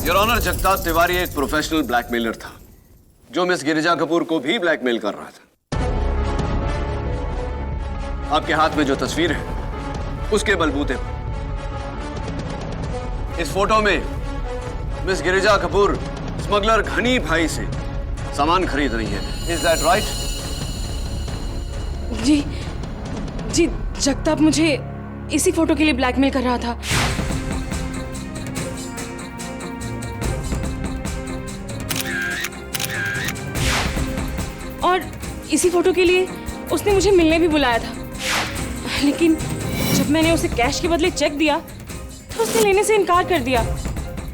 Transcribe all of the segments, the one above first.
Your honour, Jagtap Tiwari एक professional blackmailer था जो मिस गिरिजा कपूर को भी ब्लैकमेल कर रहा था। आपके हाथ में जो तस्वीर है उसके बलबूते पर इस फोटो में मिस गिरिजा कपूर स्मगलर घनी भाई से सामान खरीद रही है। Is that right? जी जी, जगताप मुझे इसी फोटो के लिए ब्लैकमेल कर रहा था। और इसी फोटो के लिए उसने मुझे मिलने भी बुलाया था, लेकिन जब मैंने उसे कैश के बदले चेक दिया तो उसने लेने से इनकार कर दिया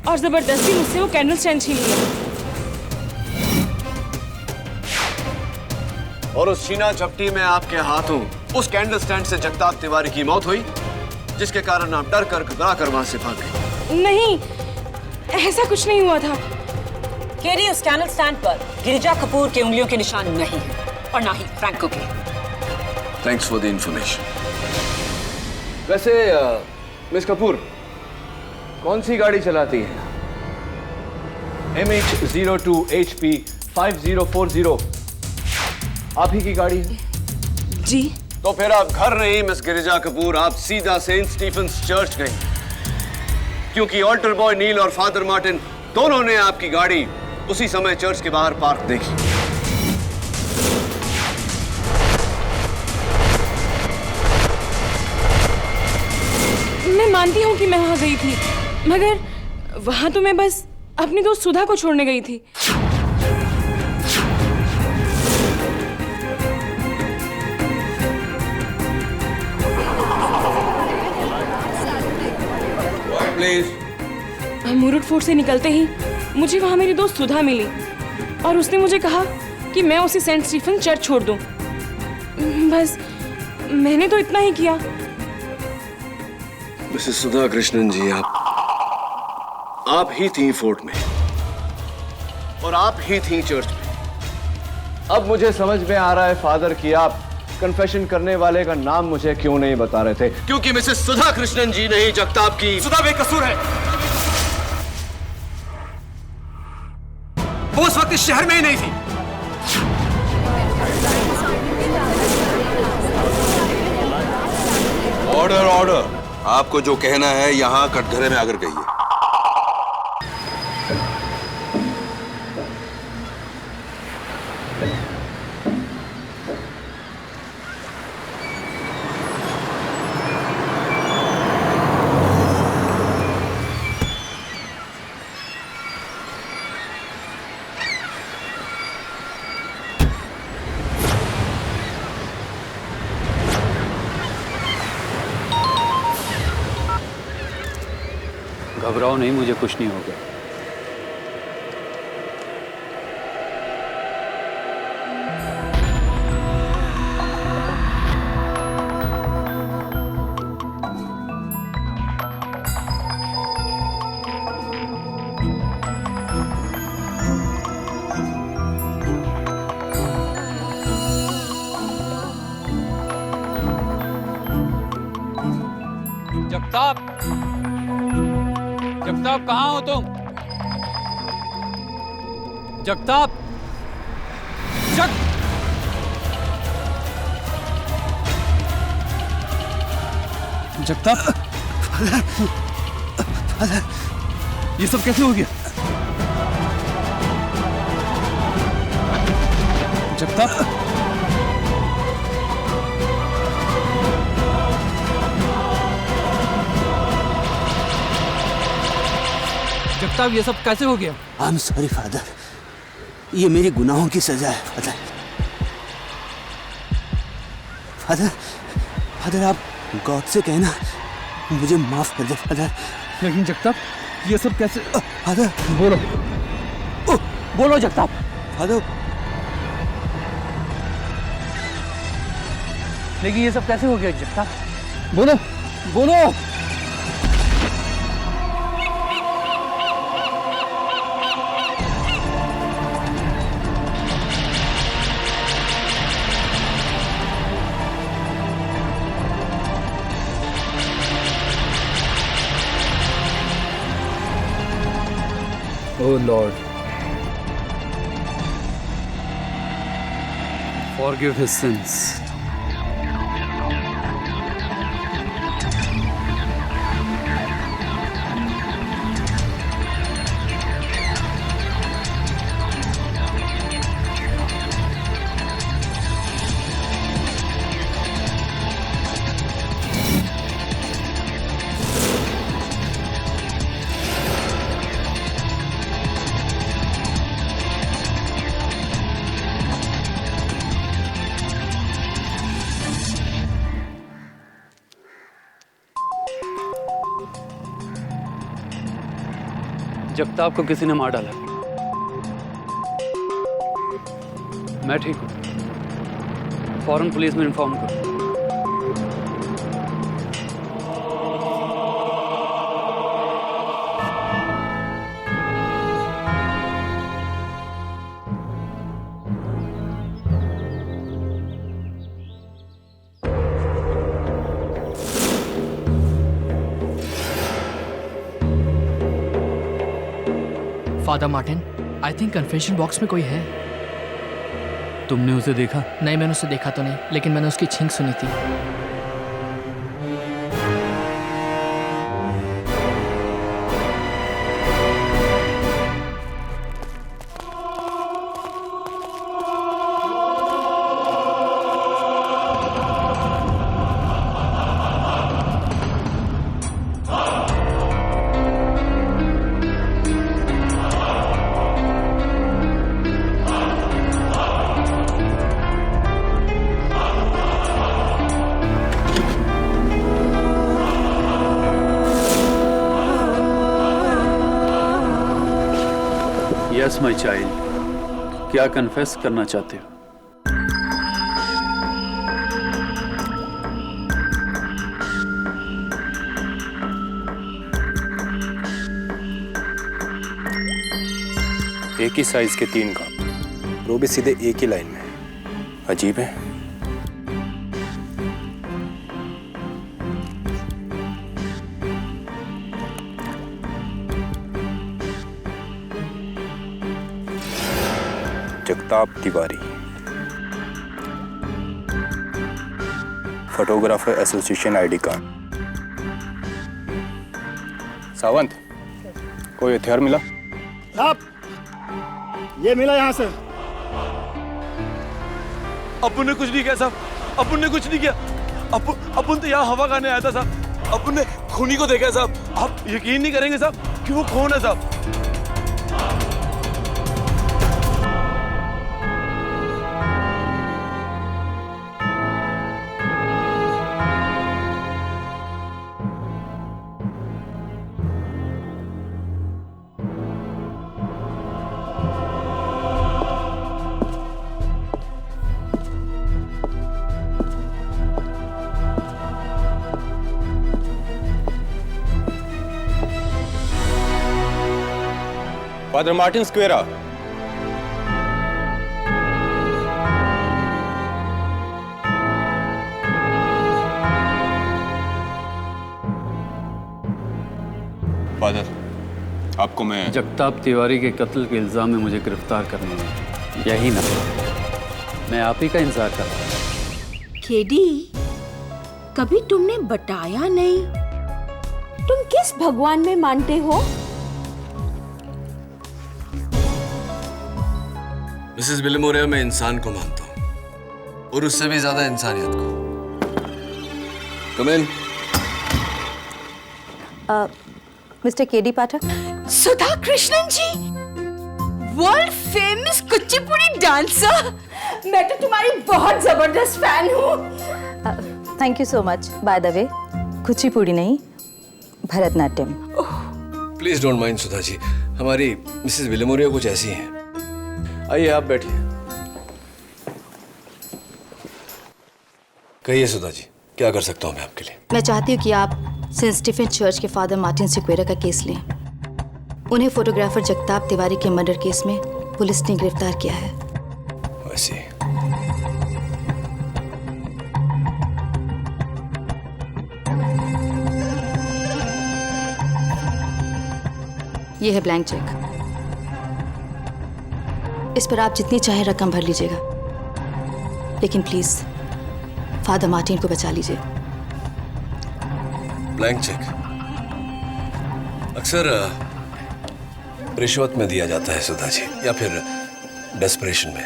और जबरदस्ती मुझसे वो कैंडल स्टैंड छीन लिया। और उस छीना झपटी में आपके हाथों उस कैंडल स्टैंड से जगताप तिवारी की मौत हुई, जिसके कारण आप डर कर घबरा कर वहां से भाग गए। नहीं, ऐसा कुछ नहीं हुआ था। केरी, उस कैंडल स्टैंड पर गिरिजा कपूर के उंगलियों के निशान नहीं है और ना ही फ्रैंको के। Thanks for the information. वैसे मिस कपूर कौन सी गाड़ी चलाती है? MH02HP 5040 आप ही की गाड़ी है? जी। तो फिर आप घर नहीं मिस गिरिजा कपूर, आप सीधा सेंट स्टीफेंस चर्च गई, क्योंकि ऑल्टर बॉय नील और फादर मार्टिन दोनों ने आपकी गाड़ी उसी समय चर्च के बाहर पार्क देखी। मैं मानती हूँ कि मैं वहां गई थी, मगर वहां तो मैं बस अपनी दोस्त सुधा को छोड़ने गई थी। प्लीज। मुरुड फोर्ट से निकलते ही मुझे वहां मेरी दोस्त सुधा मिली और उसने मुझे कहा कि मैं उसे सेंट स्टीफन चर्च छोड़ दूं। बस मैंने तो इतना ही किया। मिसेस सुधा कृष्णन जी, आप ही थी फोर्ट में और आप ही थी चर्च में। अब मुझे समझ में आ रहा है फादर कि आप कन्फेशन करने वाले का नाम मुझे क्यों नहीं बता रहे थे। क्योंकि मिसेस सुधा कृष्णन जी नहीं जगताप की। सुधा बेकसूर है। वो उस वक्त इस शहर में ही नहीं थी। ऑर्डर ऑर्डर, आपको जो कहना है यहाँ कटघरे में आकर कहिए। घबराओ नहीं, मुझे कुछ नहीं होगा। जगताप, जगताप कहाँ हो तुम? जगताप, जगताप, ये सब कैसे हो गया? जगताप, जगताप, ये सब कैसे हो गया? आई एम सॉरी फादर, ये मेरे गुनाहों की सजा है फादर। फादर, फादर आप गॉड से कहना मुझे माफ कर दे फादर। लेकिन जगताप, ये सब कैसे? फादर बोलो, बोलो जगताप। फादर, लेकिन ये सब कैसे हो गया जगताप? बोलो, बोलो। Oh Lord, forgive his sins. Jagtap को किसी ने मार डाला। मैं ठीक हूँ, फौरन पुलिस में इन्फॉर्म करो। Father Martin, I think confession box में कोई है। तुमने उसे देखा? नहीं, मैंने उसे देखा तो नहीं, लेकिन मैंने उसकी छींक सुनी थी। यस माय चाइल्ड, क्या कन्फेस करना चाहते हो? एक ही साइज के 3 कप, वो भी सीधे एक ही लाइन में। अजीब है। Jagtap Tiwari, photographer association ID card. Sawant, कोई हथियार मिला? साहब, ये मिला यहाँ से। अपुन ने कुछ नहीं किया साहब, अपुन ने कुछ नहीं किया। अपुन तो यहाँ हवा खाने आया था साहब। अपुन ने खूनी को देखा साहब। आप यकीन नहीं करेंगे साहब कि वो खून है साहब। Father Martin स्क्वेरा। फादर, आपको मैं जगताप तिवारी के कत्ल के इल्जाम में मुझे गिरफ्तार करने में यही ना, मैं आप ही का इंतजार कर रहा हूं। केडी, कभी तुमने बताया नहीं तुम किस भगवान में मानते हो? मिसेस विलेमोरिया, मैं इंसान को मानता हूं और उससे भी ज्यादा इंसानियत को। कम इन। मिस्टर केडी पाठक। सुधा कृष्णन जी, वर्ल्ड फेमस कुचिपुड़ी डांसर। मैं तो तुम्हारी बहुत जबरदस्त फैन हूँ। Thank you so much. By the way, Kuchipudi नहीं, Bharatanatyam. Please don't mind Sudha ji, हमारी मिसेस विलेमोरिया कुछ ऐसी हैं। आइए आप बैठिए। कहिए सुधा जी, क्या कर सकता हूँ मैं आपके लिए? मैं चाहती हूँ कि आप सेंट स्टीफन चर्च के फादर मार्टिन स्क्वेरा का केस लें। उन्हें फोटोग्राफर जगताप तिवारी के मर्डर केस में पुलिस ने गिरफ्तार किया है। वैसे ये है ब्लैंक चेक। इस पर आप जितनी चाहे रकम भर लीजिएगा, लेकिन प्लीज फादर मार्टिन को बचा लीजिए। ब्लैंक चेक अक्सर रिश्वत में दिया जाता है सुधा जी, या फिर डेस्परेशन में।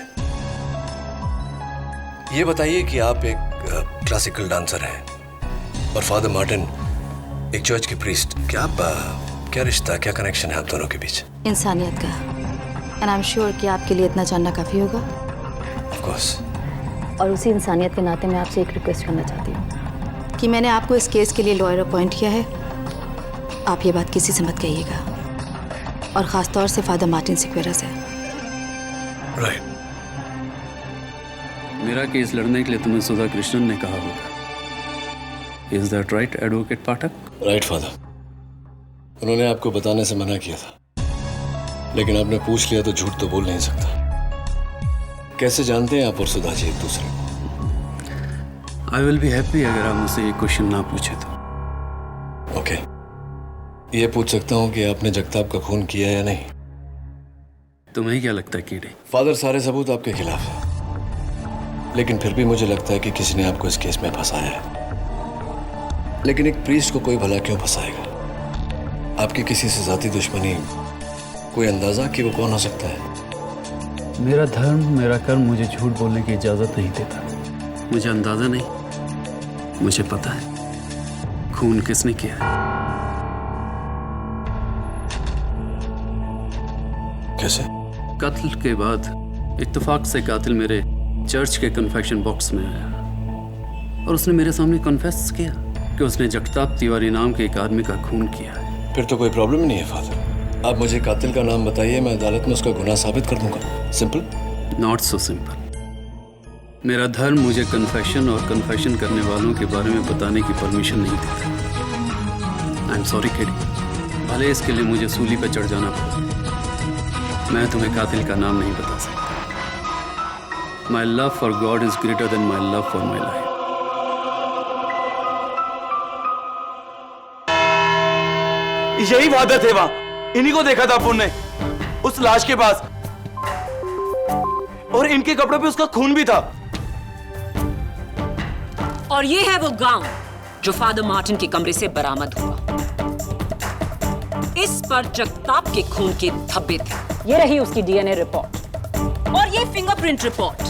ये बताइए कि आप एक क्लासिकल डांसर हैं और फादर मार्टिन एक चर्च के प्रीस्ट, क्या रिश्ता, क्या कनेक्शन है आप दोनों के बीच? इंसानियत का, एंड आई एम श्योर कि आपके लिए इतना जानना काफी होगा। Of course. और उसी इंसानियत के नाते मैं आपसे एक रिक्वेस्ट करना चाहती हूँ कि मैंने आपको इस केस के लिए लॉयर अपॉइंट किया है। आप ये बात किसी से मत कहिएगा, और खास तौर से फादर मार्टिन सिक्वेरा से। राइट। मेरा केस लड़ने के लिए तुम्हें सुधा कृष्णन ने कहा होगा। Is that right advocate Pathak? Right father, उन्होंने आपको बताने से मना किया था, लेकिन आपने पूछ लिया तो झूठ तो बोल नहीं सकता। कैसे जानते हैं आप और सुधा जी एक दूसरे को? आई विल बी हैप्पी अगर आप मुझसे ये क्वेश्चन ना पूछे तो। ओके, ये पूछ सकता हूँ कि आपने जगताप का खून किया या नहीं? तुम्हें क्या लगता है कीड़े? फादर, सारे सबूत आपके खिलाफ है, लेकिन फिर भी मुझे लगता है कि किसी ने आपको इस केस में फंसाया है। लेकिन एक प्रीस्ट को कोई भला क्यों फंसाएगा? आपकी किसी से जाती दुश्मनी, कोई अंदाजा कि वो कौन हो सकता है? मेरा धर्म, मेरा कर्म मुझे झूठ बोलने की इजाजत नहीं देता। मुझे अंदाजा नहीं, मुझे पता है खून किसने किया है। कैसे? कत्ल के बाद इत्तेफाक से कातिल मेरे चर्च के कन्फेक्शन बॉक्स में आया और उसने मेरे सामने कन्फेस किया कि उसने जगताप तिवारी नाम के एक आदमी का खून किया है। फिर तो कोई प्रॉब्लम नहीं है फादर। आप मुझे कातिल का नाम बताइए, मैं अदालत में उसका गुनाह साबित कर दूंगा। सिंपल? Not so simple. मेरा धर्म मुझे कन्फेशन और कन्फेशन करने वालों के बारे में बताने की परमिशन नहीं देता। आई एम सॉरी किडी, भले इसके लिए मुझे सूली पर चढ़ जाना पड़ा, मैं तुम्हें कातिल का नाम नहीं बता सकता। My love for God is greater than my love for my life. यही वादा थे वहां, इन्हीं को देखा था अपन ने उस लाश के पास, और इनके कपड़े पे उसका खून भी था। और ये है वो गाउन जो फादर मार्टिन के कमरे से बरामद हुआ। इस पर जगताप के खून के धब्बे थे। ये रही उसकी डीएनए रिपोर्ट और ये फिंगरप्रिंट रिपोर्ट।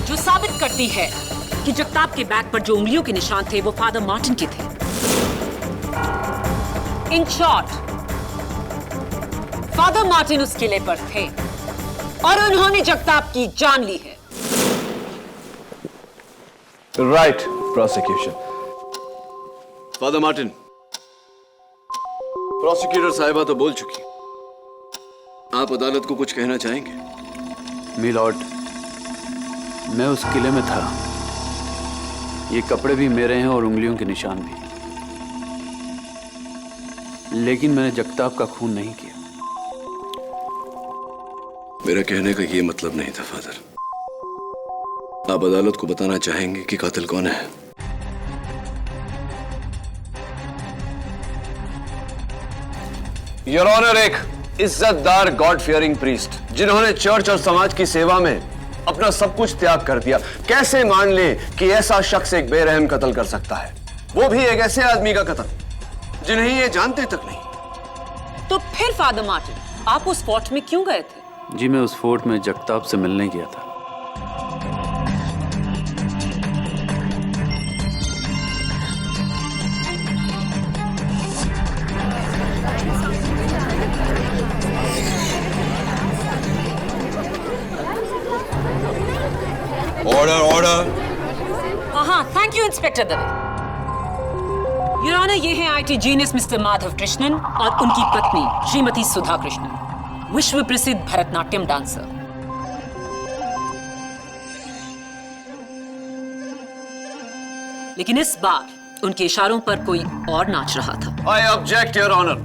जो साबित करती है कि जगताप के बैग पर जो उंगलियों के निशान थे वो फादर मार्टिन के थे। इन शॉर्ट, फादर मार्टिन उस किले पर थे और उन्होंने जगताप की जान ली है। Right prosecution. Father Martin, prosecutor साहिबा तो बोल चुकी, आप अदालत को कुछ कहना चाहेंगे? मिलॉर्ड, मैं उस किले में था। ये कपड़े भी मेरे हैं और उंगलियों के निशान भी, लेकिन मैंने जगताप का खून नहीं किया। मेरा कहने का ये मतलब नहीं था फादर। आप अदालत को बताना चाहेंगे कि कातिल कौन है? योर ऑनर, एक इज्जतदार गॉड फियरिंग प्रीस्ट जिन्होंने चर्च और समाज की सेवा में अपना सब कुछ त्याग कर दिया, कैसे मान ले कि ऐसा शख्स एक बेरहम कत्ल कर सकता है, वो भी एक ऐसे आदमी का कत्ल जिन्हें ये जानते तक नहीं। तो फिर फादर मार्टिन, आप उस फोर्ट में क्यों गए थे? जी, मैं उस फोर्ट में जगताप से मिलने गया था। Order order. हाँ, thank you inspector Dave. Your honour, ये है IT genius mister Madhav Krishnan और उनकी पत्नी श्रीमती सुधा कृष्णन, विश्व प्रसिद्ध भरतनाट्यम डांसर। लेकिन इस बार उनके इशारों पर कोई और नाच रहा था। I object your honour.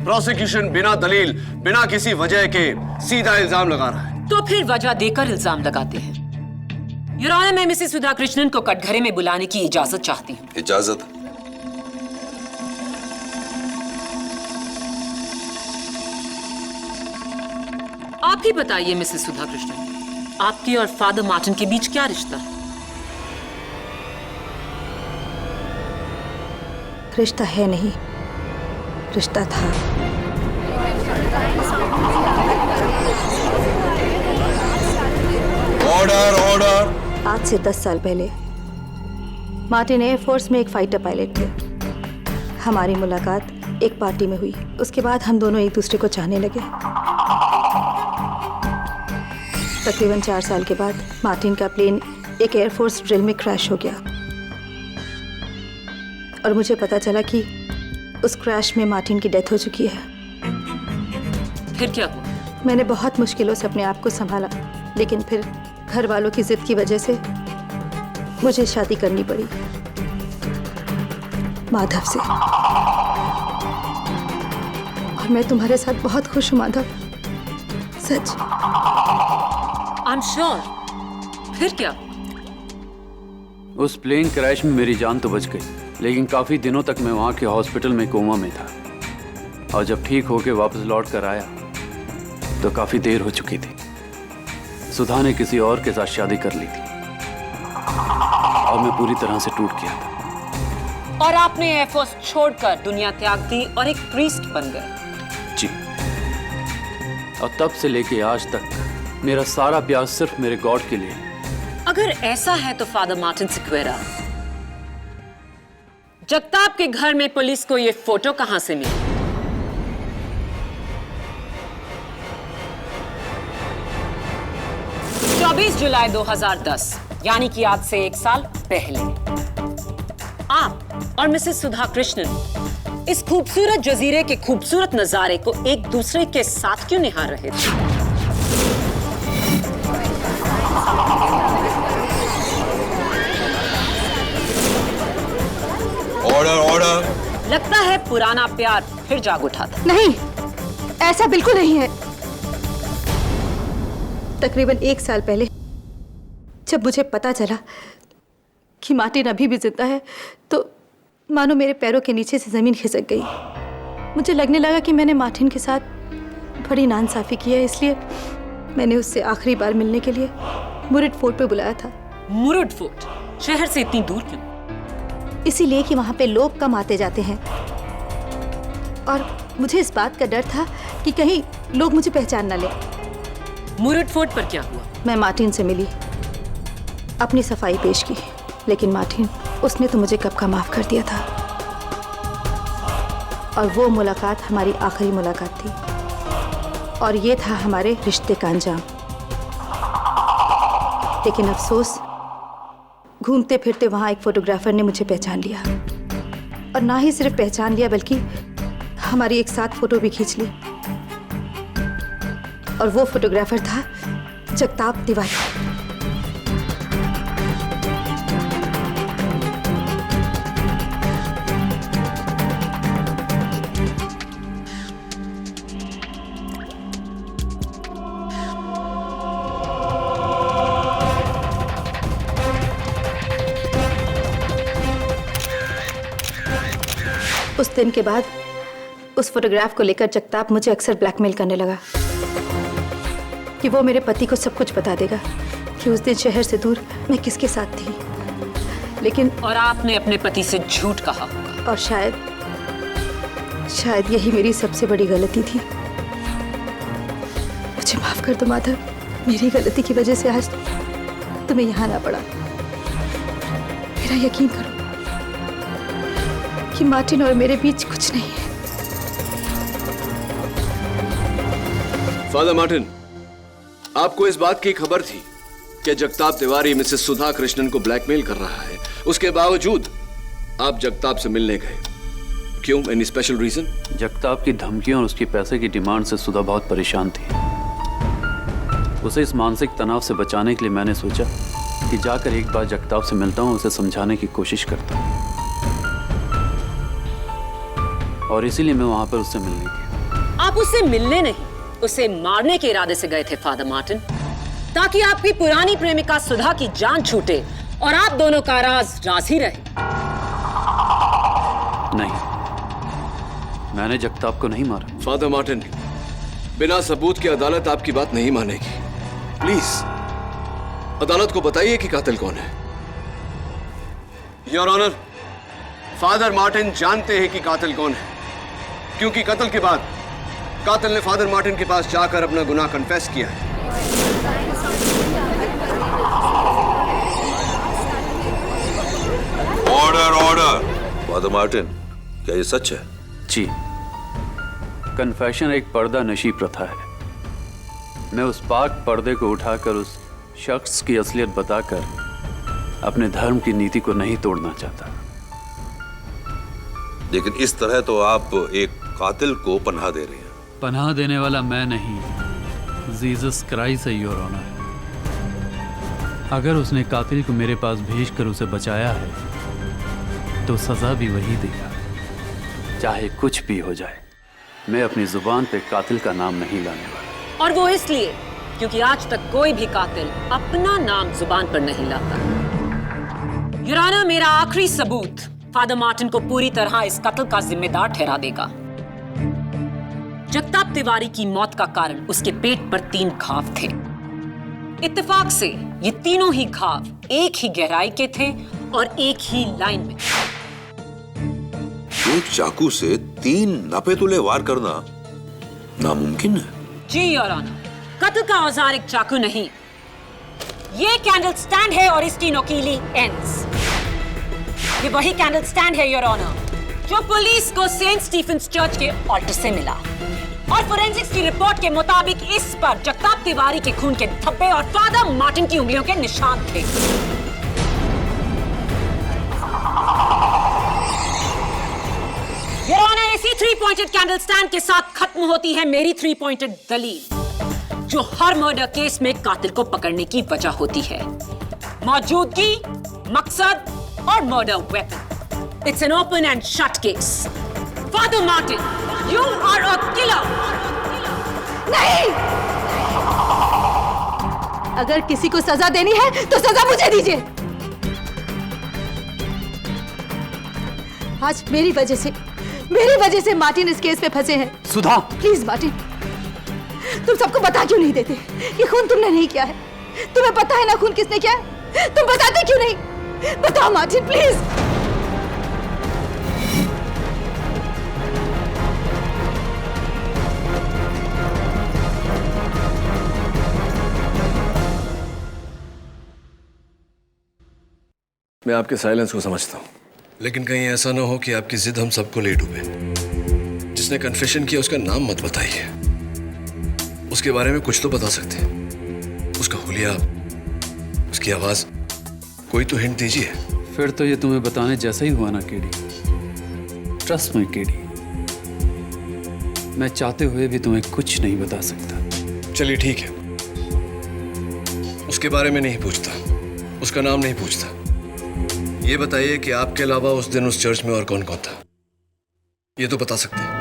Prosecution बिना दलील, बिना किसी वजह के सीधा इल्जाम लगा रहा है। तो फिर वजह देकर इल्जाम लगाते हैं। योर ऑनर, मैं मिसेस सुधा कृष्णन को कटघरे में बुलाने की इजाजत चाहती हूँ। इजाजत? आप ही बताइए मिसेस सुधा कृष्णन, आपके और फादर मार्टिन के बीच क्या रिश्ता है? रिश्ता है नहीं, रिश्ता था। Order order. आज से 10 साल पहले मार्टिन एयरफोर्स में एक फाइटर पायलट थे। हमारी मुलाकात एक पार्टी में हुई। उसके बाद हम दोनों एक दूसरे को चाहने लगे। तकरीबन 4 साल के बाद मार्टिन का प्लेन एक एयरफोर्स ड्रिल में क्रैश हो गया और मुझे पता चला कि उस क्रैश में मार्टिन की डेथ हो चुकी है। फिर क्या हुआ? मैंने बहुत मुश्किलों से अपने आप को संभाला, लेकिन फिर घर वालों की जिद की वजह से मुझे शादी करनी पड़ी माधव से। और मैं तुम्हारे साथ बहुत खुश हूँ माधव, सच। I am sure. फिर क्या? उस प्लेन क्रैश में मेरी जान तो बच गई, लेकिन काफी दिनों तक मैं वहां के हॉस्पिटल में कोमा में था। और जब ठीक होके वापस लौट कर आया तो काफी देर हो चुकी थी। सुधा ने किसी और के साथ शादी कर ली थी और मैं पूरी तरह से टूट गया था। और आपने एयरफोर्स छोड़कर दुनिया त्याग दी और एक प्रीस्ट बन गए। जी। और तब से लेके आज तक मेरा सारा प्यार सिर्फ मेरे गॉड के लिए। अगर ऐसा है तो फादर मार्टिन सिक्वेरा, जगताप के घर में पुलिस को ये फोटो कहां से मिली? जुलाई 2010, यानी कि आज से 1 साल पहले आप और मिसेस सुधा कृष्णन इस खूबसूरत जजीरे के खूबसूरत नजारे को एक दूसरे के साथ क्यों निहार रहे थे? Order order. लगता है पुराना प्यार फिर जाग उठा था। नहीं, ऐसा बिल्कुल नहीं है। तकरीबन 1 साल पहले जब मुझे पता चला कि मार्टिन अभी भी जिंदा है, तो मानो मेरे पैरों के नीचे से जमीन खिसक गई। मुझे लगने लगा कि मैंने मार्टिन के साथ बड़ी नाइंसाफी की है, इसलिए मैंने उससे आखिरी बार मिलने के लिए मुरुड फोर्ट पे बुलाया था। मुरुड फोर्ट शहर से इतनी दूर क्यों? इसीलिए कि वहां पे लोग कम आते जाते हैं और मुझे इस बात का डर था कि कहीं लोग मुझे पहचान ना ले। मुरुड फोर्ट पर क्या हुआ? मैं मार्टिन से मिली, अपनी सफाई पेश की, लेकिन मार्टिन, उसने तो मुझे कब का माफ कर दिया था। और वो मुलाकात हमारी आखिरी मुलाकात थी और ये था हमारे रिश्ते का अंजाम। लेकिन अफसोस, घूमते फिरते वहां एक फोटोग्राफर ने मुझे पहचान लिया और ना ही सिर्फ पहचान लिया बल्कि हमारी एक साथ फोटो भी खींच ली। और वो फोटोग्राफर था जगताप तिवारी। उस दिन के बाद उस फोटोग्राफ को लेकर जगताप मुझे अक्सर ब्लैकमेल करने लगा कि वो मेरे पति को सब कुछ बता देगा कि उस दिन शहर से दूर मैं किसके साथ थी। लेकिन और आपने अपने पति से झूठ कहा। और शायद यही मेरी सबसे बड़ी गलती थी। मुझे माफ कर दो माधव, मेरी गलती की वजह से आज तुम्हें यहाँ ना पड़ा। मेरा यकीन करो कि मार्टिन और मेरे बीच कुछ नहीं है। फादर मार्टिन, आपको इस बात की खबर थी कि जगताप तिवारी मिसेस सुधा कृष्णन को ब्लैकमेल कर रहा है, उसके बावजूद आप जगताप से मिलने गए। क्यों? Any special reason? जगताप की धमकियों और उसकी पैसे की डिमांड से सुधा बहुत परेशान थी। उसे इस मानसिक तनाव से बचाने के लिए मैंने सोचा कि जाकर एक बार जगताप से मिलता हूँ, उसे समझाने की कोशिश करता हूँ। और इसीलिए मैं वहां पर उससे मिलने गया। आप उससे मिलने नहीं, उसे मारने के इरादे से गए थे फादर मार्टिन। ताकि आपकी पुरानी प्रेमिका सुधा की जान छूटे और आप दोनों का राज ही रहे। नहीं, मैंने जगताप को नहीं मारा। फादर मार्टिन, बिना सबूत के अदालत आपकी बात नहीं मानेगी। प्लीज अदालत को बताइए कि कातिल कौन है। योर ऑनर, फादर मार्टिन जानते हैं कि कातिल कौन है, क्योंकि कत्ल के बाद कातिल ने फादर मार्टिन के पास जाकर अपना गुनाह कन्फेस किया है। Order order. फादर मार्टिन, क्या ये सच है? जी, कन्फेशन एक पर्दा नशी प्रथा है। मैं उस पाक पर्दे को उठाकर उस शख्स की असलियत बताकर अपने धर्म की नीति को नहीं तोड़ना चाहता। लेकिन इस तरह तो आप एक कातिल को पनाह दे रहे हैं। पनाह देने वाला मैं नहीं, जीसस क्राइस्ट है योर ऑनर। अगर उसने कातिल को मेरे पास भेजकर उसे बचाया है तो सजा भी वही देगा, चाहे कुछ भी हो जाए। मैं अपनी जुबान पे कातिल का नाम नहीं लाने वाला। और वो इसलिए क्योंकि आज तक कोई भी कातिल अपना नाम जुबान पर नहीं लाता। योर ऑनर, मेरा आखिरी सबूत फादर मार्टिन को पूरी तरह इस कत्ल का जिम्मेदार ठहरा देगा। जगताप तिवारी की मौत का कारण उसके पेट पर 3 घाव थे। इत्तेफाक से ये तीनों ही घाव एक ही गहराई के थे और एक ही लाइन में। एक चाकू से 3 नापेतुले वार करना नामुमकिन है। जी योर ऑनर, कत्ल का औजार एक चाकू नहीं, ये कैंडल स्टैंड है और इसकी नोकीली एंड्स। ये वही कैंडल स्टैंड है योर ऑनर जो पुलिस को सेंट स्टीफेंस चर्च के ऑल्टर से मिला, और फोरेंसिक्स की रिपोर्ट के मुताबिक इस पर जगताप तिवारी के खून के धब्बे और फादर मार्टिन की उंगलियों के निशान थे। योर ऑनर, इसी 3 पॉइंटेड कैंडल स्टैंड के साथ खत्म होती है मेरी 3 पॉइंटेड दलील, जो हर मर्डर केस में कातिल को पकड़ने की वजह होती है। मौजूदगी, मकसद और murder weapon. It's an open and shut case. Father Martin, you are a killer. नहीं! अगर किसी को सजा देनी है तो सजा मुझे दीजिए। आज मेरी वजह से मार्टिन इस केस में फंसे हैं। सुधा, प्लीज मार्टिन, तुम सबको बता क्यों नहीं देते ये खून तुमने नहीं किया है? तुम्हें पता है ना खून किसने किया है? तुम बताते क्यों नहीं? बताओ मार्टिन, प्लीज। मैं आपके साइलेंस को समझता हूँ, लेकिन कहीं ऐसा ना हो कि आपकी जिद हम सबको ले डूबे। जिसने कन्फेशन किया उसका नाम मत बताइए, उसके बारे में कुछ तो बता सकते हैं। उसका हुलिया, उसकी आवाज, कोई तो हिंट दीजिए। फिर तो ये तुम्हें बताने जैसा ही हुआ ना केडी। ट्रस्ट मी केडी, मैं चाहते हुए भी तुम्हें कुछ नहीं बता सकता। चलिए ठीक है, उसके बारे में नहीं पूछता, उसका नाम नहीं पूछता। ये बताइए कि आपके अलावा उस दिन उस चर्च में और कौन कौन था, ये तो बता सकते हैं।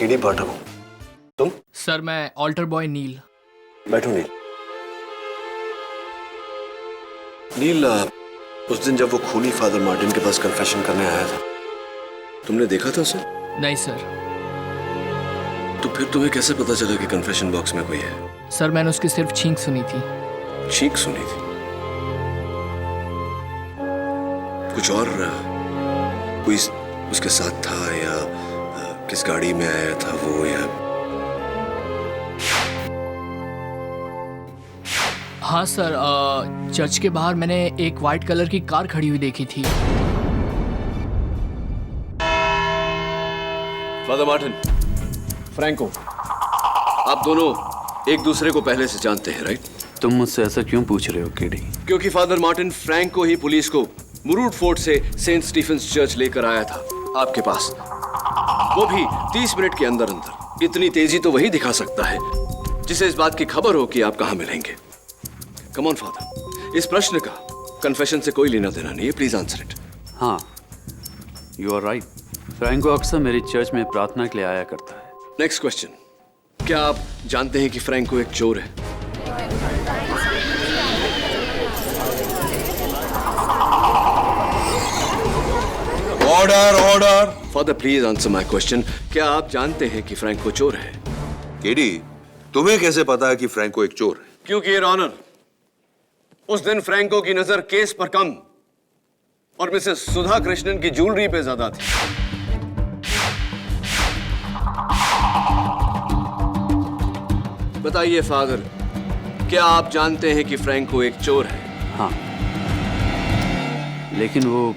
केडी पाठक हूँ। तुम? सर मैं ऑल्टर बॉय नील। बैठो नील। नील, उस दिन जब वो खूनी फादर मार्टिन के पास कन्फेशन करने आया था, तुमने देखा था उसे? नहीं सर। तो फिर तुम्हें कैसे पता चला कि कन्फेशन बॉक्स में कोई है? सर मैंने उसकी सिर्फ छींक सुनी थी। छींक सुनी थी? कुछ और कोई उसके साथ था, या किस गाड़ी में आया था वो, या? हाँ सर, चर्च के बाहर मैंने एक वाइट कलर की कार खड़ी हुई देखी थी। फादर मार्टिन, फ्रैंको, आप दोनों एक दूसरे को पहले से जानते हैं, राइट? तुम मुझसे ऐसा क्यों पूछ रहे हो केडी? क्योंकि फादर मार्टिन फ्रैंको ही पुलिस को मुरूड फोर्ट से सेंट स्टीफेंस चर्च लेकर आया था आपके पास, वो भी 30 मिनट के अंदर अंदर। इतनी तेजी तो वही दिखा सकता है जिसे इस बात की खबर हो कि आप कहां मिलेंगे। कम ऑन फादर, इस प्रश्न का कन्फेशन से कोई लेना देना नहीं है, प्लीज आंसर इट। हाँ, यू आर राइट। फ्रैंको अक्सर मेरी चर्च में प्रार्थना के लिए आया करता है। नेक्स्ट क्वेश्चन, क्या आप जानते हैं कि फ्रैंको एक चोर है? Order order. Father please answer my question, क्या आप जानते हैं कि फ्रैंको चोर है? केडी, तुम्हें कैसे पता है कि फ्रैंको एक चोर है? क्योंकि योर ऑनर, उस दिन फ्रैंको की नजर केस पर कम और मिसेस सुधा कृष्णन की ज्वेलरी पे ज्यादा थी। बताइए फादर, क्या आप जानते हैं कि फ्रैंको एक चोर है? हाँ, लेकिन वो...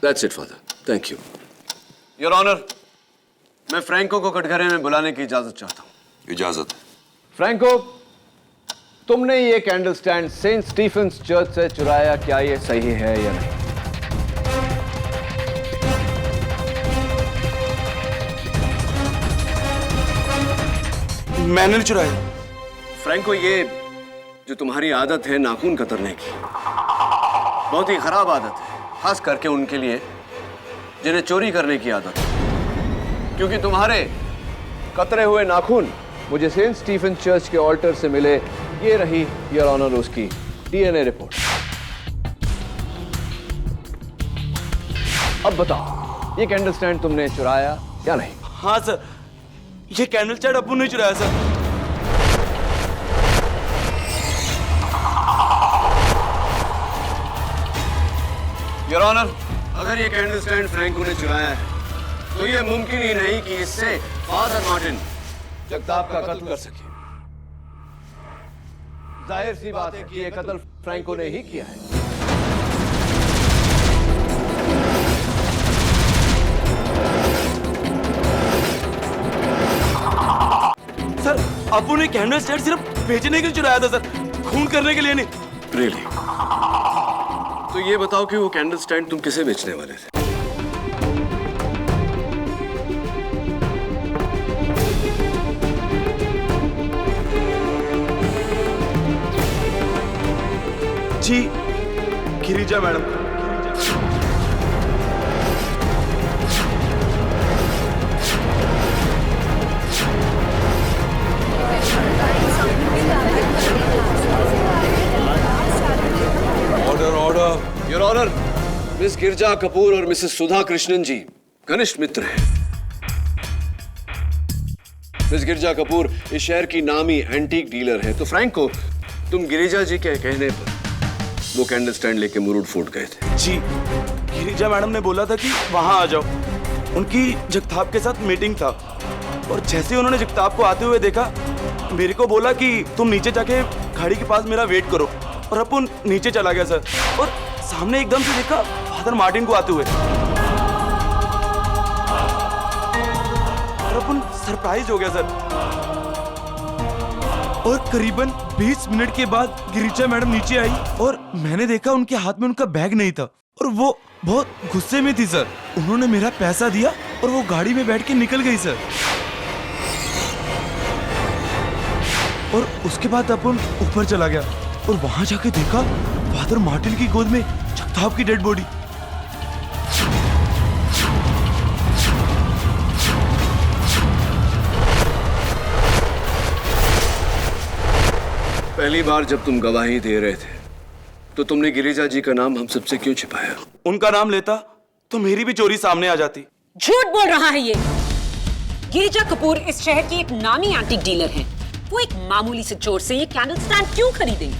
That's it, father. Thank you. Your honour, मैं फ्रैंको को कटघरे में बुलाने की इजाजत चाहता हूँ। इजाजत। फ्रैंको, तुमने ये candle stand Saint Stephen's church से चुराया, क्या ये सही है या नहीं? मैंने नहीं चुराया। फ्रैंको, ये जो तुम्हारी आदत है नाखून कतरने की, बहुत ही खराब आदत है, खास करके उनके लिए जिन्हें चोरी करने की आदत है। क्योंकि तुम्हारे कतरे हुए नाखून मुझे सेंट स्टीफेंस चर्च के ऑल्टर से मिले। ये रही योर ऑनर उसकी डीएनए रिपोर्ट। अब बताओ, ये कैंडल स्टैंड तुमने चुराया या नहीं? हाँ सर, ये कैंडल स्टैंड अप्पू ने चुराया सर। योर ऑनर, अगर ये कैंडल स्टैंड फ्रैंको ने चुराया है तो ये मुमकिन ही नहीं कि इससे फादर मार्टिन जगताप का कत्ल कर सके। जाहिर सी बात है कि ये कत्ल फ्रैंको ने ही किया है। सर, अप्पू ने कैंडल स्टैंड सिर्फ बेचने के लिए चुराया था सर, खून करने के लिए नहीं। रियली? तो ये बताओ कि वो कैंडल स्टैंड तुम किसे बेचने वाले थे? जी, Girija madam. Order order. Your honour, miss Girja Kapoor और मिसेस सुधा कृष्णन जी घनिष्ठ मित्र हैं। मिस गिरजा कपूर इस शहर की नामी एंटीक डीलर है, तो फ्रैंको, तुम गिरिजा जी के कहने पर वो कैंडल स्टैंड लेके मुरूड फोर्ट गए थे। जी, गिरिजा मैडम ने बोला था कि वहां आ जाओ, उनकी जगताप के साथ मीटिंग था। और जैसे उन्होंने जगताप को आते हुए देखा, मेरे को बोला कि तुम नीचे जाके गाड़ी के पास मेरा वेट करो। और अपन नीचे चला गया सर, और सामने एकदम से देखा फादर मार्टिन को आते हुए। और अपन सरप्राइज हो गया सर। और करीबन 20 मिनट के बाद गिरिजा मैडम नीचे आई और मैंने देखा उनके हाथ में उनका बैग नहीं था और वो बहुत गुस्से में थी सर। उन्होंने मेरा पैसा दिया और वो गाड़ी में बैठ के निकल गई सर। और उसके बाद अपन ऊपर चला गया और वहां जाके देखा फादर मार्टिन की गोद में जगताप की डेड बॉडी। पहली बार जब तुम गवाही दे रहे थे तो तुमने गिरिजा जी का नाम हम सबसे क्यों छिपाया? उनका नाम लेता तो मेरी भी चोरी सामने आ जाती। झूठ बोल रहा है ये। गिरिजा कपूर इस शहर की एक नामी एंटीक डीलर हैं। वो एक मामूली से चोर से ये कैंडल स्टैंड क्यों खरीदेंगे?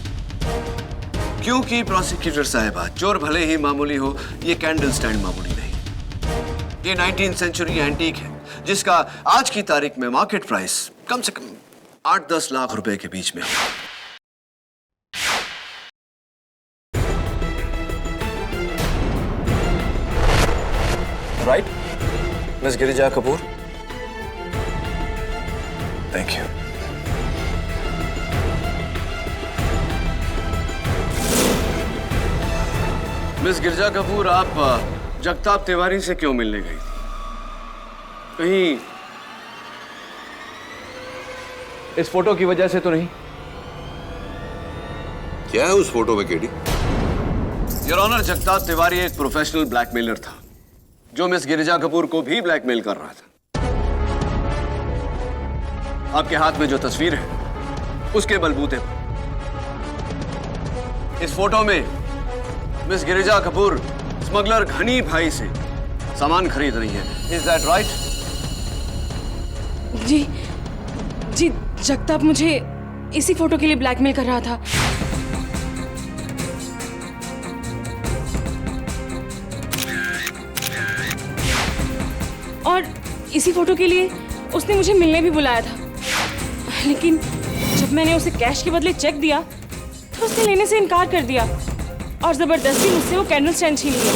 क्योंकि प्रोसिक्यूटर साहिबा, चोर भले ही मामूली हो, ये कैंडल स्टैंड मामूली नहीं। ये 19th सेंचुरी एंटीक है जिसका आज की तारीख में मार्केट प्राइस कम से कम 8-10 लाख रुपए के बीच में है। Right miss Girija Kapoor? Thank you. Miss Girija Kapoor, आप जगताप तिवारी से क्यों मिलने गई थी? कहीं इस फोटो की वजह से तो नहीं? क्या है उस फोटो में KD? Your honour, Jagtap Tiwari एक प्रोफेशनल ब्लैकमेलर था जो मिस गिरिजा कपूर को भी ब्लैकमेल कर रहा था। आपके हाथ में जो तस्वीर है उसके बलबूते पर इस फोटो में मिस गिरिजा कपूर स्मगलर घनी भाई से सामान खरीद रही है। Is that right? जी जी, जगताप मुझे इसी फोटो के लिए ब्लैकमेल कर रहा था। और इसी फोटो के लिए उसने मुझे मिलने भी बुलाया था, लेकिन जब मैंने उसे कैश के बदले चेक दिया तो उसने लेने से इनकार कर दिया और जबरदस्ती मुझसे वो कैंडल स्टैंड छीन लिया।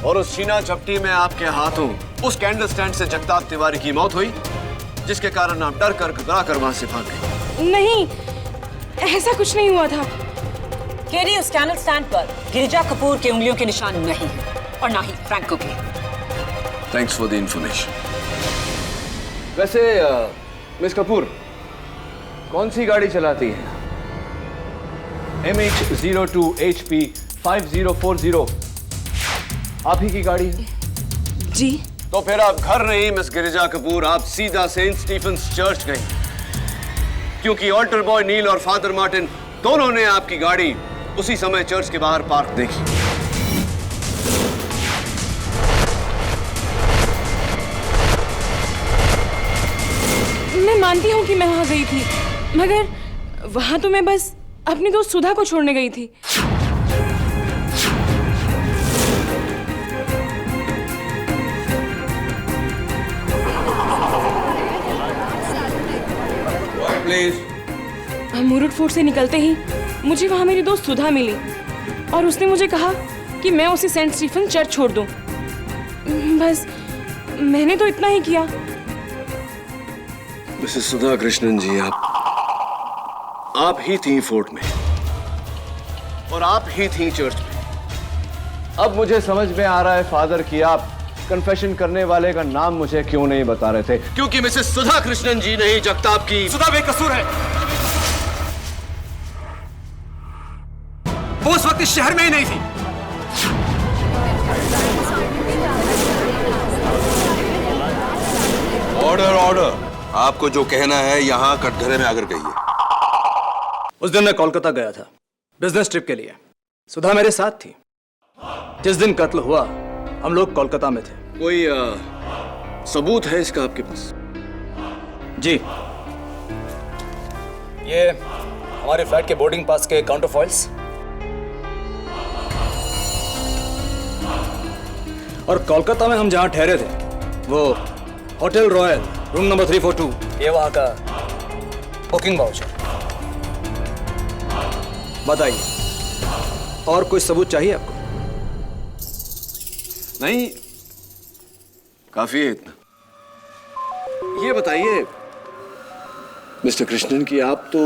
और उस छीना झपटी में आपके हाथों उस कैंडल स्टैंड से जगताप तिवारी की मौत हुई, जिसके कारण आप डर कर घबरा कर वहां से भाग गए। नहीं, ऐसा कुछ नहीं हुआ था। केडी, उस कैंडल स्टैंड पर गिरिजा कपूर के उंगलियों के निशान नहीं है और ना ही फ्रैंको के। Thanks for the information. वैसे मिस कपूर कौन सी गाड़ी चलाती है? MH02HP 5040 आप ही की गाड़ी है? जी। तो फिर आप घर नहीं मिस गिरिजा कपूर, आप सीधा सेंट स्टीफेंस चर्च गई, क्योंकि ऑल्टर बॉय नील और फादर मार्टिन दोनों ने आपकी गाड़ी उसी समय चर्च के बाहर पार्क देखी। मैं मानती हूँ कि मैं वहां गई थी, मगर वहां तो मैं बस अपनी दोस्त सुधा को छोड़ने गई थी। प्लीज। मुरुड फोर्ट से निकलते ही मुझे वहां मेरी दोस्त सुधा मिली और उसने मुझे कहा कि मैं उसे सेंट स्टीफन चर्च छोड़ दूं। बस मैंने तो इतना ही किया। मिसेस सुधा कृष्णन जी, आप ही थी फोर्ट में और आप ही थी चर्च में। अब मुझे समझ में आ रहा है फादर कि आप कन्फेशन करने वाले का नाम मुझे क्यों नहीं बता रहे थे, क्योंकि मिसेस सुधा कृष्णन जी ने ही जगताप की। सुधा बेकसूर है। वो उस वक्त इस शहर में ही नहीं थी। Order order. आपको जो कहना है यहाँ कटघरे में आकर कहिए। उस दिन मैं कोलकाता गया था बिजनेस ट्रिप के लिए। सुधा मेरे साथ थी। जिस दिन कत्ल हुआ हम लोग कोलकाता में थे। कोई सबूत है इसका आपके पास? जी, ये हमारे फ्लाइट के बोर्डिंग पास के काउंटर फॉइल्स और कोलकाता में हम जहां ठहरे थे वो होटल रॉयल रूम नंबर 342, ये वहां का बुकिंग वाउचर। बताइए, और कोई सबूत चाहिए आपको? नहीं, काफी है इतना। ये बताइए मिस्टर कृष्णन कि आप तो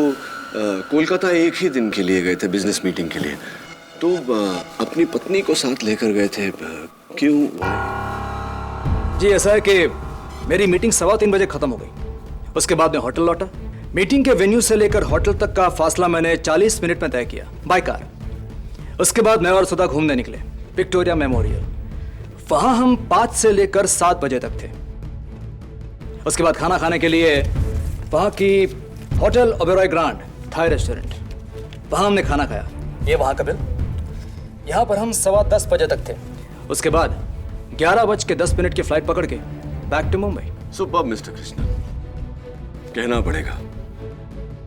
कोलकाता एक ही दिन के लिए गए थे बिजनेस मीटिंग के लिए, तो अपनी पत्नी को साथ लेकर गए थे, क्यों? जी, ऐसा है कि मेरी मीटिंग 3:15 बजे खत्म हो गई। उसके बाद मैं होटल लौटा। मीटिंग के वेन्यू से लेकर होटल तक का फासला मैंने 40 मिनट में तय किया बाय कार। उसके बाद मैं और सुधा घूमने निकले विक्टोरिया मेमोरियल। वहां हम 5 से लेकर 7 बजे तक थे। उसके बाद खाना खाने के लिए वहाँ की hotel Oberoi grand Thai restaurant, वहाँ हमने खाना खाया। ये वहाँ का बिल। यहाँ पर हम 10:15 बजे तक थे। उसके बाद 11:10 की फ्लाइट पकड़ के back to Mumbai. Superb mister Krishnan, कहना पड़ेगा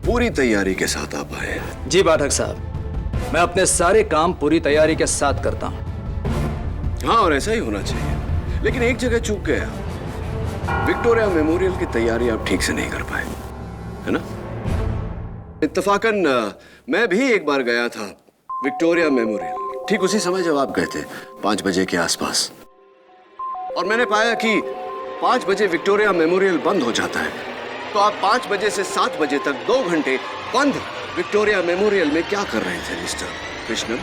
पूरी तैयारी के साथ आप आए। जी पाठक साहब, मैं अपने सारे काम पूरी तैयारी के साथ करता हूँ। हाँ, और ऐसा ही होना चाहिए। लेकिन एक जगह चूक गया, विक्टोरिया मेमोरियल की तैयारी आप ठीक से नहीं कर पाए, है ना? इत्तफाकन मैं भी एक बार गया था विक्टोरिया मेमोरियल, ठीक उसी समय जब आप गए थे, 5 बजे के आसपास। और मैंने पाया कि 5 बजे विक्टोरिया मेमोरियल बंद हो जाता है। तो आप 5 बजे से 7 बजे तक 2 घंटे बंद विक्टोरिया मेमोरियल में क्या कर रहे थे मिस्टर कृष्णन?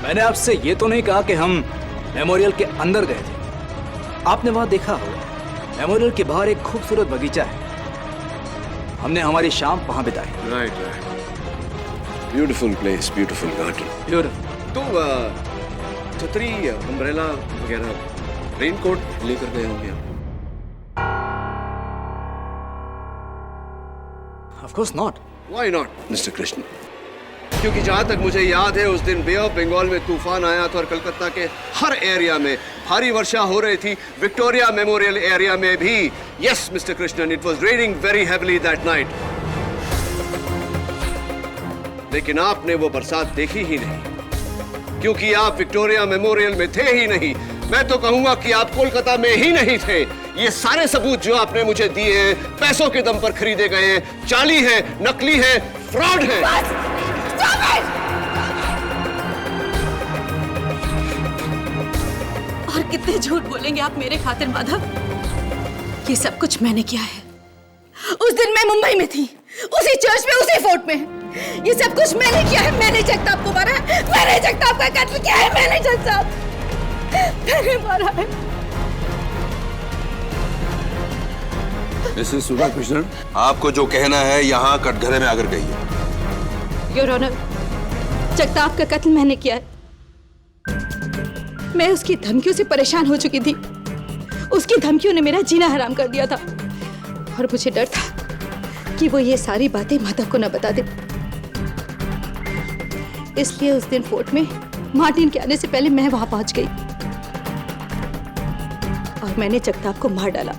मैंने आपसे ये तो नहीं कहा कि हम मेमोरियल के अंदर गए थे। आपने वहां देखा होगा, मेमोरियल के बाहर एक खूबसूरत बगीचा है। हमने हमारी शाम वहां बिताई। Right. Beautiful place, beautiful garden. Beautiful. तो छतरी, अम्ब्रेला वगैरह, रेनकोट लेकर गए होंगे? Of course not. Why not, mister Krishna? क्योंकि जहां तक मुझे याद है, उस दिन बे ऑफ बंगाल में तूफान आया था और कलकत्ता के हर एरिया में भारी वर्षा हो रही थी। विक्टोरिया मेमोरियल एरिया में भी। Yes mister Krishnan, it was raining very heavily that night. लेकिन आपने वो बरसात देखी ही नहीं, क्योंकि आप विक्टोरिया मेमोरियल में थे ही नहीं। मैं तो कहूंगा कि आप कोलकाता में ही नहीं थे। ये सारे सबूत जो आपने मुझे दिए हैं, पैसों के दम पर खरीदे गए हैं, जाली है, नकली है, फ्रॉड है। और कितने झूठ बोलेंगे आप मेरे खातिर माधव? ये सब कुछ मैंने किया है। उस दिन मैं मुंबई में थी, उसी चर्च में, उसी फोर्ट में। ये सब कुछ मैंने किया है। मैंने जगताप को मारा है, मैंने जगताप का कत्ल किया है, मैंने जगताप मैंने मारा है। मिसेस सुधा कृष्णन, आपको जो कहना है यहाँ कटघरे में आकर कहिए। योर ऑनर, जगताप का कत्ल मैंने किया है। मैं उसकी धमकियों से परेशान हो चुकी थी। उसकी धमकियों ने मेरा जीना हराम कर दिया था और मुझे डर था कि वो ये सारी बातें माधव को न बता दे। इसलिए उस दिन फोर्ट में मार्टिन के आने से पहले मैं वहां पहुंच गई और मैंने जगताप को मार डाला।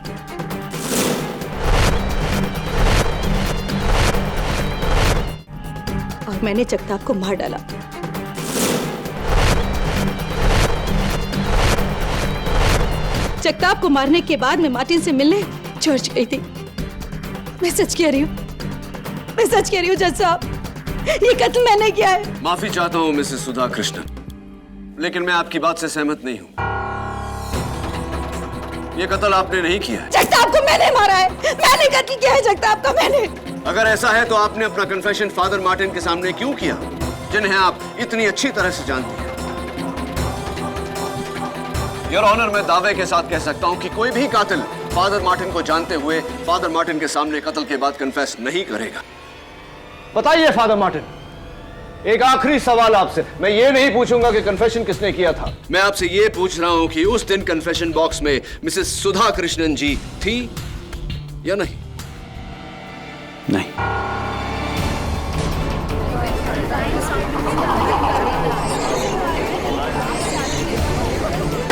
और मैंने जगताप को मार डाला। जगताप को मारने के बाद मैं मार्टिन से मिलने चर्च गई थी। मैं सच कह रही हूँ, मैं सच कह रही हूँ जज साहब, ये कत्ल मैंने किया है। माफी चाहता हूँ मिसेस सुधा कृष्णन, लेकिन मैं आपकी बात से सहमत नहीं हूँ। ये कत्ल आपने नहीं किया है। जगताप को मैंने मारा है, मैंने कत्ल किया है जगताप का, मैंने। अगर ऐसा है तो आपने अपना कन्फेशन फादर मार्टिन के सामने क्यों किया, जिन्हें आप इतनी अच्छी तरह से जानती हैं? योर ऑनर, मैं दावे के साथ कह सकता हूं कि कोई भी कातिल फादर मार्टिन को जानते हुए फादर मार्टिन के सामने कत्ल के बाद कन्फेस नहीं करेगा। बताइए फादर मार्टिन, एक आखिरी सवाल आपसे। मैं ये नहीं पूछूंगा कि कन्फेशन किसने किया था। मैं आपसे ये पूछ रहा हूं कि उस दिन कन्फेशन बॉक्स में मिसेस सुधा कृष्णन जी थी या नहीं? नहीं।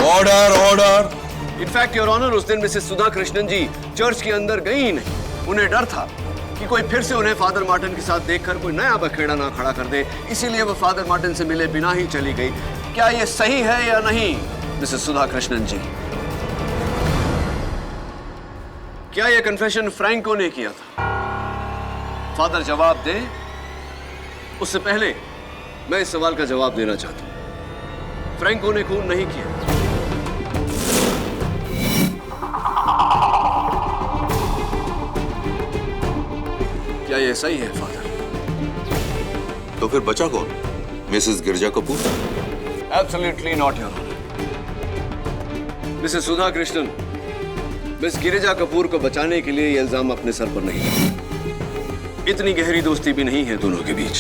Order, order. In fact your honour, उस दिन मिसेस सुधा कृष्णन जी चर्च के अंदर गई ही नहीं। उन्हें डर था कि कोई फिर से उन्हें फादर मार्टिन के साथ देखकर कोई नया बखेड़ा ना खड़ा कर दे, इसीलिए वो फादर मार्टिन से मिले बिना ही चली गई। क्या ये सही है या नहीं मिसेस सुधा कृष्णन जी? क्या ये कन्फेशन फ्रैंको ने किया था? फादर जवाब दे। उससे पहले मैं इस सवाल का जवाब देना चाहता हूं। फ्रैंको ने खून नहीं किया। क्या यह सही है फादर? तो फिर बचा कौन? Mrs Girja Kapoor? Absolutely not your honour. Mrs Sudha Krishnan, miss Girija Kapoor को बचाने के लिए यह इल्जाम अपने सर पर नहीं। इतनी गहरी दोस्ती भी नहीं है दोनों के बीच।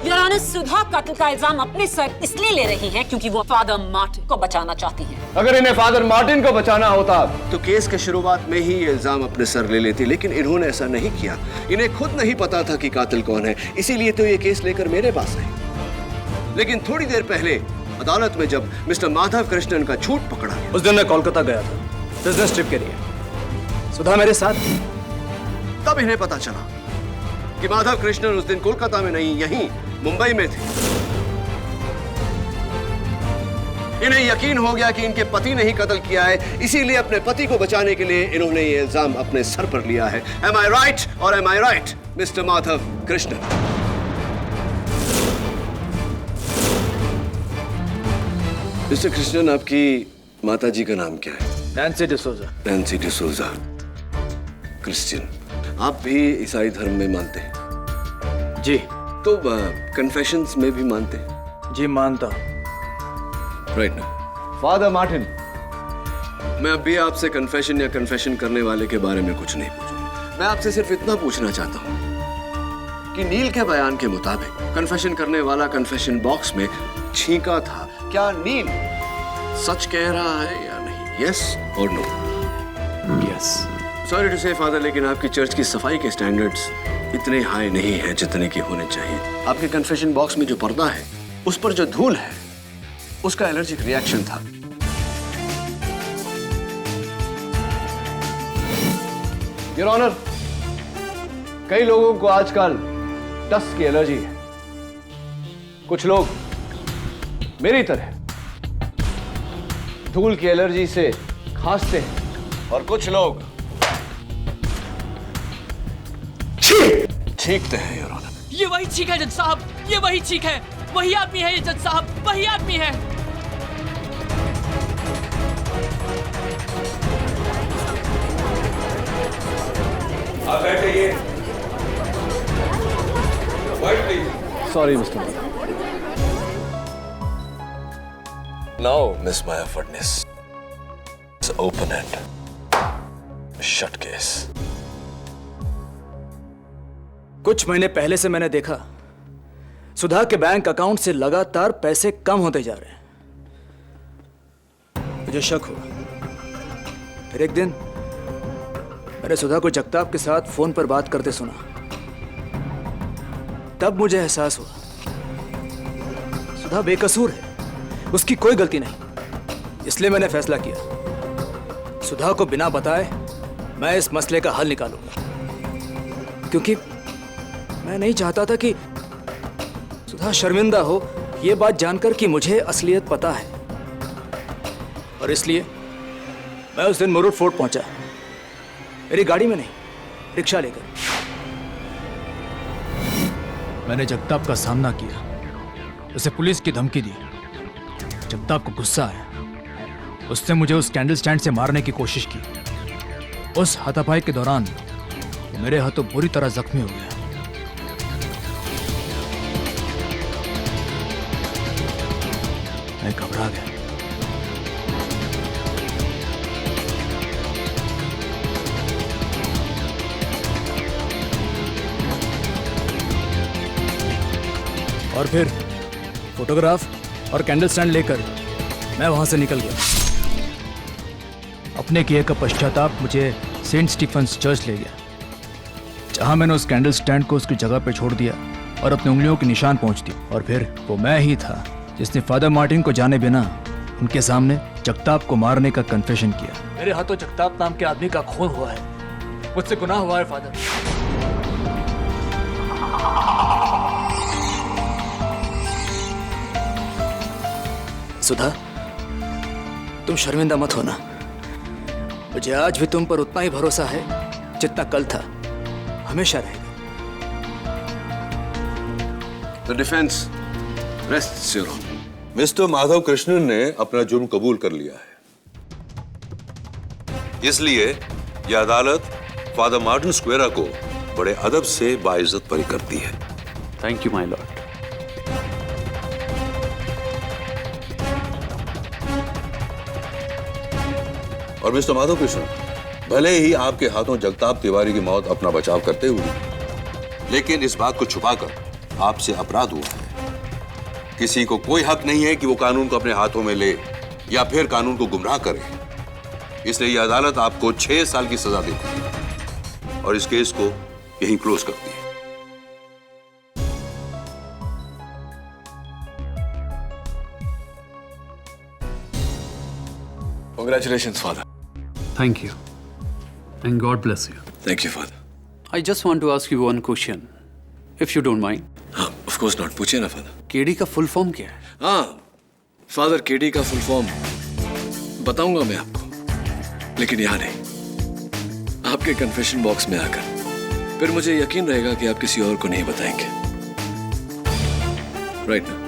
योर ऑनर, सुधा कत्ल का इल्जाम अपने सर इसलिए ले रही हैं क्योंकि वो फादर मार्टिन को बचाना चाहती हैं। अगर इन्हें फादर मार्टिन को बचाना होता तो केस के शुरुआत में ही ये इल्जाम अपने सर ले लेती, लेकिन इन्होंने ऐसा नहीं किया। इन्हें खुद नहीं पता था कि कातिल कौन है, इसीलिए तो ये केस लेकर मेरे पास आई। लेकिन थोड़ी देर पहले अदालत में जब मिस्टर माधव कृष्णन का झूठ पकड़ा गया, उस दिन मैं कोलकाता गया था बिजनेस ट्रिप के लिए, सुधा मेरे साथ। तब इन्हें पता चला कि माधव कृष्णन उस दिन कोलकाता में नहीं, यहीं मुंबई में थे। इन्हें यकीन हो गया कि इनके पति ने ही कत्ल किया है, इसीलिए अपने पति को बचाने के लिए इन्होंने ये इल्जाम अपने सर पर लिया है। Am I right or am I right, mister Madhav Krishnan? Mister Krishnan, आपकी माता जी का नाम क्या है? Nancy D'Souza. Nancy D'Souza, Christian. आप भी ईसाई धर्म में मानते हैं? जी। तो कन्फेशंस में भी मानते हैं? जी मानता। राइट ना। फादर मार्टिन, मैं अब भी आपसे कन्फेशन या कन्फेशन करने वाले के बारे में कुछ नहीं पूछूंगा। मैं आपसे सिर्फ इतना पूछना चाहता हूं कि नील के बयान के मुताबिक कन्फेशन करने वाला कन्फेशन बॉक्स में छींका था। क्या नील सच कह रहा है या नहीं? यस और नो? यस। सॉरी टू से फादर, लेकिन आपकी चर्च की सफाई के स्टैंडर्ड्स इतने हाई नहीं है जितने की होने चाहिए। आपके कन्फेशन बॉक्स में जो पर्दा है, उस पर जो धूल है, उसका एलर्जिक रिएक्शन था। योर ऑनर, कई लोगों को आजकल डस्ट की एलर्जी है। कुछ लोग मेरी तरह धूल की एलर्जी से खांसते हैं और कुछ लोग छींकते हैं। योर ऑनर, ये वही चीख है जज साहब, ये वही चीख है, वही आदमी है ये जज साहब, वही आदमी है। आप बैठिए। Sorry mister. Now miss Maya Phadnis, open and shut case. कुछ महीने पहले से मैंने देखा सुधा के बैंक अकाउंट से लगातार पैसे कम होते जा रहे हैं। मुझे शक हुआ। फिर एक दिन मैंने सुधा को जगताप के साथ फोन पर बात करते सुना। तब मुझे एहसास हुआ सुधा बेकसूर है, उसकी कोई गलती नहीं। इसलिए मैंने फैसला किया सुधा को बिना बताए मैं इस मसले का हल निकालूंगा, क्योंकि मैं नहीं चाहता था कि सुधा शर्मिंदा हो यह बात जानकर कि मुझे असलियत पता है। और इसलिए मैं उस दिन मुरुड फोर्ट पहुंचा, मेरी गाड़ी में नहीं, रिक्शा लेकर। मैंने जगताप का सामना किया, उसे पुलिस की धमकी दी। जगताप को गुस्सा आया, उसने मुझे उस कैंडल स्टैंड से मारने की कोशिश की। उस हाथापाई के दौरान मेरे हाथों बुरी तरह जख्मी हो गया। मैं घबरा गया। और फिर फोटोग्राफ और कैंडल स्टैंड लेकर मैं वहां से निकल गया। अपने किए का पश्चाताप मुझे सेंट स्टीफन्स चर्च ले गया, जहां मैंने उस कैंडल स्टैंड को उसकी जगह पे छोड़ दिया और अपनी उंगलियों के निशान पहुंच दिए। और फिर वो मैं ही था जिसने फादर मार्टिन को जाने बिना उनके सामने जगताप को मारने का कन्फेशन किया। मेरे हाथों जगताप नाम के आदमी का खून हुआ है, मुझसे गुनाह हुआ है फादर। सुधा, तुम शर्मिंदा मत होना। मुझे आज भी तुम पर उतना ही भरोसा है जितना कल था, हमेशा रहेगा। The defense rests your honor. Mister Madhav Krishnan ने अपना जुर्म कबूल कर लिया है, इसलिए यह अदालत फादर मार्टिन स्क्वेरा को बड़े अदब से बाइज्जत बरी करती है। Thank you my Lord. और मिस्टर माधव कृष्ण, भले ही आपके हाथों जगताप तिवारी की मौत अपना बचाव करते हुए, लेकिन इस बात को छुपाकर आपसे अपराध हुआ है। किसी को कोई हक नहीं है कि वो कानून को अपने हाथों में ले या फिर कानून को गुमराह करे। इसलिए यह अदालत आपको 6 साल की सजा देती है और इस केस को यहीं क्लोज करती है। Congratulations, Father. Thank you. And God bless you. Thank you, Father. I just want to ask you one question, if you don't mind. हाँ, of course not. पूछिए ना, Father. केडी का फुल फॉर्म क्या है? हाँ, Father, KD का full form बताऊंगा मैं आपको, लेकिन यहाँ नहीं, आपके कन्फेशन बॉक्स में आकर। फिर मुझे यकीन रहेगा कि आप किसी और को नहीं बताएंगे। राइट ना?